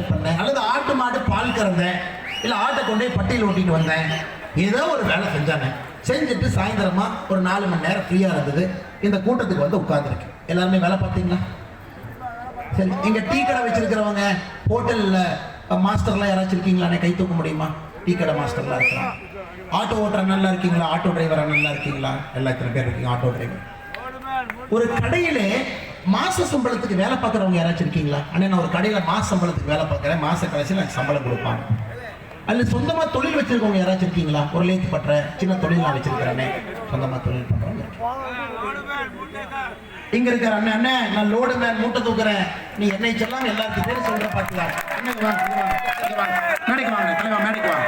வேலைகள் பண்ணேன், அல்லது ஆட்டு மாடு பால் கறந்தேன், இல்லை ஆட்டை கொண்டே பட்டியல் ஓட்டிட்டு வந்தேன், ஏதோ ஒரு வேலை செஞ்சானே. செஞ்சுட்டு சாயந்தரமா ஒரு 4 மணி நேரம் ஃப்ரீயா இருந்தது, இந்த கூட்டத்துக்கு வந்து உட்கார்ந்துருக்கு. எல்லாருமே வேலை பார்த்தீங்களா? சரி, இங்க டீ கடை வச்சிருக்கிறவங்க, ஹோட்டல்ல மாஸ்டர்லாம் யாராச்சும் இருக்கீங்களா? கை தூக்க முடியுமா? டீ கடை மாஸ்டர்லாம் இருக்கிறான். ஆட்டோ ஓட்டுற நல்லா இருக்கீங்களா? ஆட்டோ டிரைவரா நல்லா இருக்கீங்களா? எல்லா இத்தனை பேர் இருக்கீங்க ஆட்டோ டிரைவர். ஒரு கடையிலே மாச சம்பளத்துக்கு வேலை பார்க்குறவங்க யாராச்சும் இருக்கீங்களா? அண்ணே, நான் ஒரு கடையில மாச சம்பளத்துக்கு வேலை பார்க்குறேன், மாச கடைசியில் எனக்கு சம்பளம் கொடுப்பாங்க. அல்ல சொந்தமா தொழில் வச்சிருக்கவங்க யாராச்சும் இருக்கீங்களா? ஒரு லேத்து பற்ற சின்ன தொழில் நான் வச்சிருக்கிறேன்னே, சொந்தமா தொழில் பண்றவங்க இங்க இருக்கிற அண்ணே, அண்ணே நான் லோடு மேன் மூட்டை தூக்குறேன், நீ என்னை சொல்லாம எல்லாத்துக்கும் பேர் சொல்ற பாத்தீங்களா? மேடைக்கு வாங்க, தலைவா மேடைக்கு வாங்க.